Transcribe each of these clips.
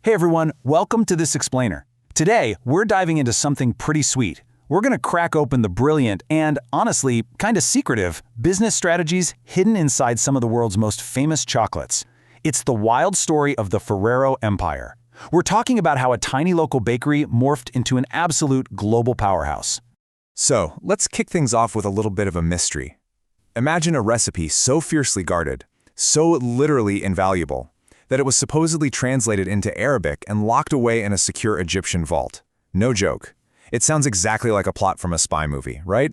Hey everyone, welcome to this explainer. Today, we're diving into something pretty sweet. We're going to crack open the brilliant and, honestly, kind of secretive business strategies hidden inside some of the world's most famous chocolates. It's the wild story of the Ferrero Empire. We're talking about how a tiny local bakery morphed into an absolute global powerhouse. So, let's kick things off with a little bit of a mystery. Imagine a recipe so fiercely guarded, so literally invaluable, that it was supposedly translated into Arabic and locked away in a secure Egyptian vault. No joke. It sounds exactly like a plot from a spy movie, right?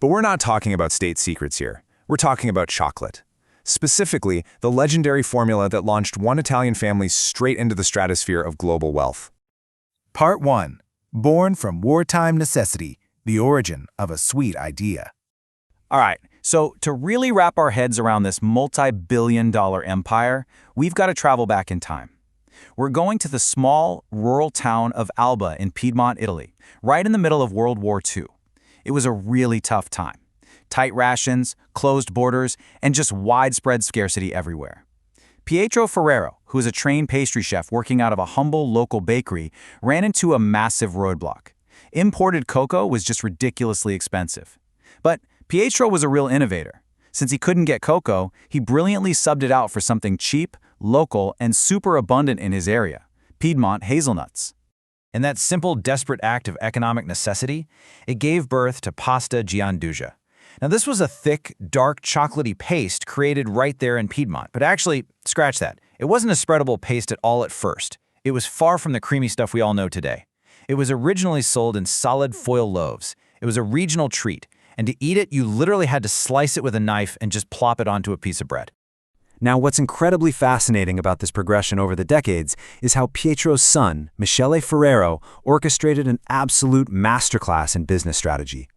But we're not talking about state secrets here. We're talking about chocolate. Specifically, the legendary formula that launched one Italian family straight into the stratosphere of global wealth. Part 1. Born from wartime necessity, the origin of a sweet idea. All right, so to really wrap our heads around this multi-billion-dollar empire, we've got to travel back in time. We're going to the small, rural town of Alba in Piedmont, Italy, right in the middle of World War II. It was a really tough time. Tight rations, closed borders, and just widespread scarcity everywhere. Pietro Ferrero, who was a trained pastry chef working out of a humble local bakery, ran into a massive roadblock. Imported cocoa was just ridiculously expensive. But Pietro was a real innovator. Since he couldn't get cocoa, he brilliantly subbed it out for something cheap, local, and super abundant in his area: Piedmont hazelnuts. In that simple, desperate act of economic necessity, it gave birth to pasta gianduja. Now, this was a thick, dark, chocolatey paste created right there in Piedmont. But actually, scratch that. It wasn't a spreadable paste at all at first. It was far from the creamy stuff we all know today. It was originally sold in solid foil loaves. It was a regional treat, and to eat it, you literally had to slice it with a knife and just plop it onto a piece of bread. Now, what's incredibly fascinating about this progression over the decades is how Pietro's son, Michele Ferrero, orchestrated an absolute masterclass in business strategy.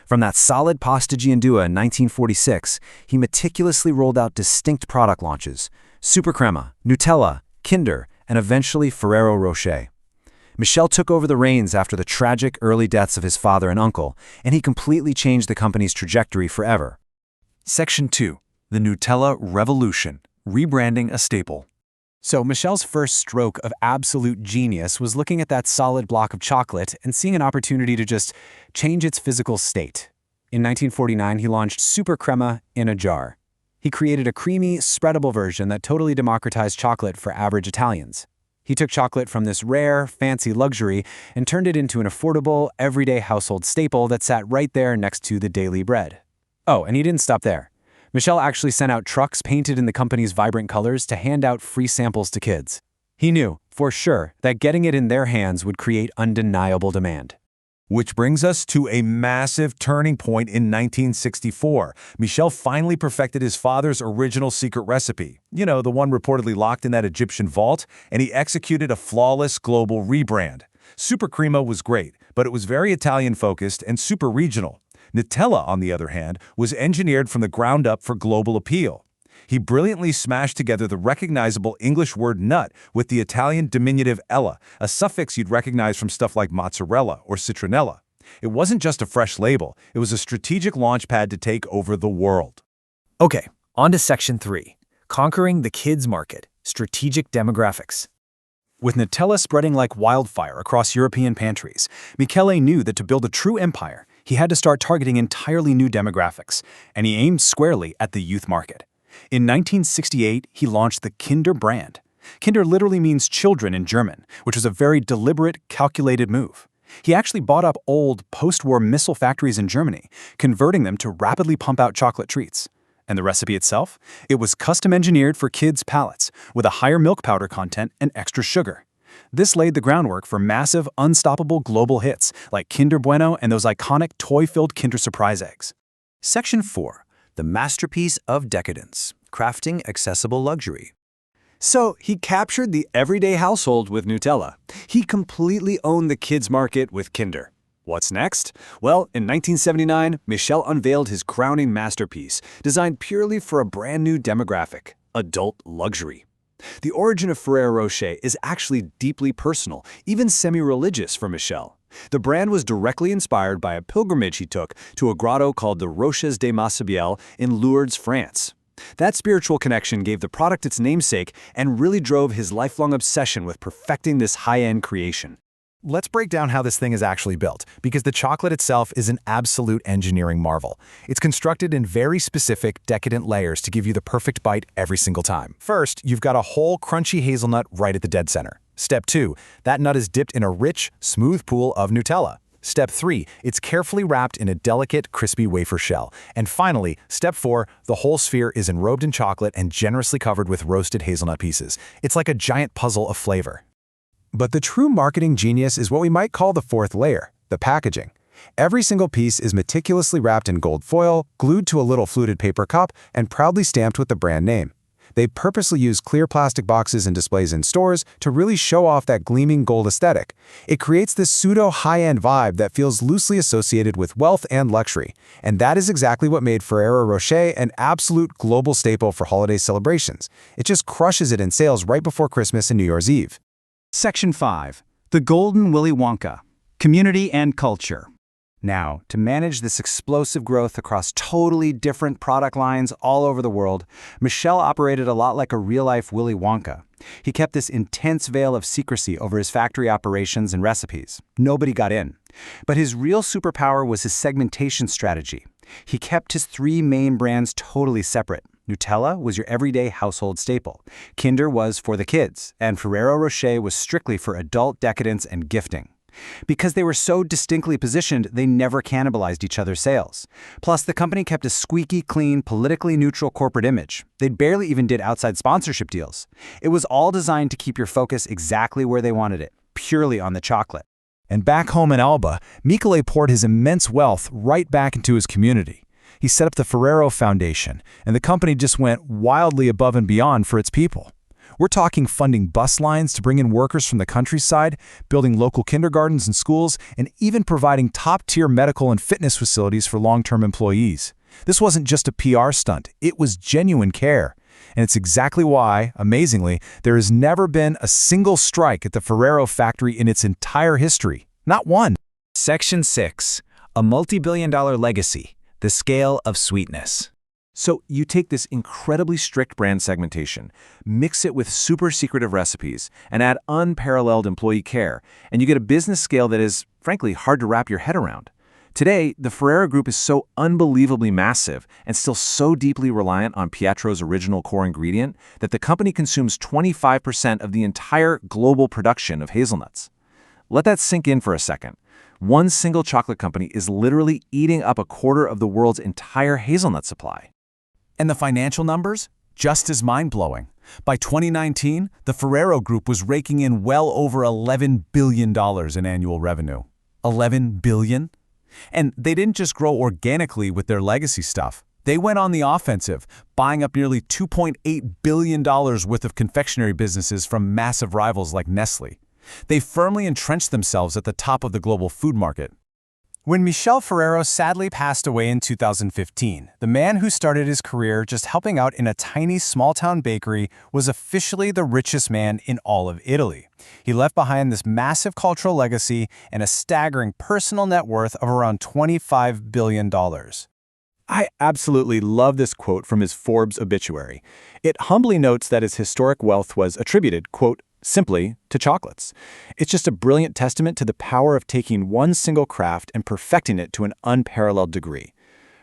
From that solid pasta gianduja in 1946, he meticulously rolled out distinct product launches: Super Crema, Nutella, Kinder, and eventually Ferrero Rocher. Michele took over the reins after the tragic early deaths of his father and uncle, and he completely changed the company's trajectory forever. Section 2. The Nutella Revolution, rebranding a staple. So Michele's first stroke of absolute genius was looking at that solid block of chocolate and seeing an opportunity to just change its physical state. In 1949, he launched Super Crema in a jar. He created a creamy, spreadable version that totally democratized chocolate for average Italians. He took chocolate from this rare, fancy luxury and turned it into an affordable, everyday household staple that sat right there next to the daily bread. Oh, and he didn't stop there. Michele actually sent out trucks painted in the company's vibrant colors to hand out free samples to kids. He knew, for sure, that getting it in their hands would create undeniable demand. Which brings us to a massive turning point in 1964. Michele finally perfected his father's original secret recipe. You know, the one reportedly locked in that Egyptian vault, and he executed a flawless global rebrand. Super Crema was great, but it was very Italian-focused and super regional. Nutella, on the other hand, was engineered from the ground up for global appeal. He brilliantly smashed together the recognizable English word nut with the Italian diminutive ella, a suffix you'd recognize from stuff like mozzarella or citronella. It wasn't just a fresh label, it was a strategic launchpad to take over the world. Okay, on to Section 3. Conquering the kids' market, strategic demographics. With Nutella spreading like wildfire across European pantries, Michele knew that to build a true empire, he had to start targeting entirely new demographics, and he aimed squarely at the youth market. In 1968, he launched the Kinder brand. Kinder literally means children in German, which was a very deliberate, calculated move. He actually bought up old, post-war missile factories in Germany, converting them to rapidly pump out chocolate treats. And the recipe itself? It was custom-engineered for kids' palates, with a higher milk powder content and extra sugar. This laid the groundwork for massive, unstoppable global hits like Kinder Bueno and those iconic toy-filled Kinder Surprise eggs. Section 4. The masterpiece of decadence, crafting accessible luxury. So he captured the everyday household with Nutella. He completely owned the kids' market with Kinder. What's next? Well, in 1979, Michele unveiled his crowning masterpiece, designed purely for a brand new demographic: adult luxury. The origin of Ferrero Rocher is actually deeply personal, even semi-religious for Michele. The brand was directly inspired by a pilgrimage he took to a grotto called the Roches des Massabielles in Lourdes, France. That spiritual connection gave the product its namesake and really drove his lifelong obsession with perfecting this high-end creation. Let's break down how this thing is actually built, because the chocolate itself is an absolute engineering marvel. It's constructed in very specific, decadent layers to give you the perfect bite every single time. First, you've got a whole crunchy hazelnut right at the dead center. Step 2, that nut is dipped in a rich, smooth pool of Nutella. Step 3, it's carefully wrapped in a delicate, crispy wafer shell. And finally, Step 4, the whole sphere is enrobed in chocolate and generously covered with roasted hazelnut pieces. It's like a giant puzzle of flavor. But the true marketing genius is what we might call the fourth layer, the packaging. Every single piece is meticulously wrapped in gold foil, glued to a little fluted paper cup, and proudly stamped with the brand name. They purposely use clear plastic boxes and displays in stores to really show off that gleaming gold aesthetic. It creates this pseudo-high-end vibe that feels loosely associated with wealth and luxury. And that is exactly what made Ferrero Rocher an absolute global staple for holiday celebrations. It just crushes it in sales right before Christmas and New Year's Eve. Section 5. The Golden Willy Wonka. Community and Culture. Now, to manage this explosive growth across totally different product lines all over the world, Michele operated a lot like a real-life Willy Wonka. He kept this intense veil of secrecy over his factory operations and recipes. Nobody got in. But his real superpower was his segmentation strategy. He kept his 3 main brands totally separate. Nutella was your everyday household staple. Kinder was for the kids, and Ferrero Rocher was strictly for adult decadence and gifting. Because they were so distinctly positioned, they never cannibalized each other's sales. Plus, the company kept a squeaky clean, politically neutral corporate image. They barely even did outside sponsorship deals. It was all designed to keep your focus exactly where they wanted it, purely on the chocolate. And back home in Alba, Michele poured his immense wealth right back into his community. He set up the Ferrero Foundation, and the company just went wildly above and beyond for its people. We're talking funding bus lines to bring in workers from the countryside, building local kindergartens and schools, and even providing top-tier medical and fitness facilities for long-term employees. This wasn't just a PR stunt, it was genuine care. And it's exactly why, amazingly, there has never been a single strike at the Ferrero factory in its entire history. Not one. Section 6. A multi-billion-dollar legacy. The scale of sweetness. So you take this incredibly strict brand segmentation, mix it with super secretive recipes, and add unparalleled employee care, and you get a business scale that is, frankly, hard to wrap your head around. Today, the Ferrero Group is so unbelievably massive and still so deeply reliant on Pietro's original core ingredient that the company consumes 25% of the entire global production of hazelnuts. Let that sink in for a second. One single chocolate company is literally eating up a quarter of the world's entire hazelnut supply. And the financial numbers? Just as mind-blowing. By 2019, the Ferrero Group was raking in well over $11 billion in annual revenue. $11 billion? And they didn't just grow organically with their legacy stuff. They went on the offensive, buying up nearly $2.8 billion worth of confectionery businesses from massive rivals like Nestle. They firmly entrenched themselves at the top of the global food market. When Michele Ferrero sadly passed away in 2015, the man who started his career just helping out in a tiny small-town bakery was officially the richest man in all of Italy. He left behind this massive cultural legacy and a staggering personal net worth of around $25 billion. I absolutely love this quote from his Forbes obituary. It humbly notes that his historic wealth was attributed, quote, simply to chocolates. It's just a brilliant testament to the power of taking one single craft and perfecting it to an unparalleled degree.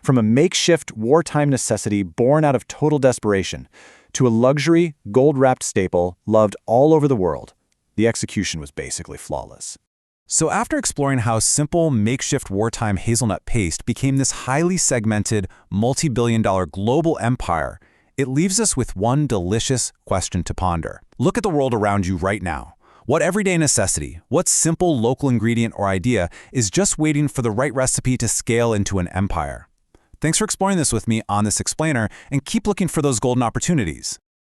From a makeshift wartime necessity born out of total desperation to a luxury, gold-wrapped staple loved all over the world, the execution was basically flawless. So after exploring how simple, makeshift wartime hazelnut paste became this highly segmented, multi-billion-dollar global empire, it leaves us with one delicious question to ponder. Look at the world around you right now. What everyday necessity, what simple local ingredient or idea is just waiting for the right recipe to scale into an empire? Thanks for exploring this with me on This Explainer, and keep looking for those golden opportunities.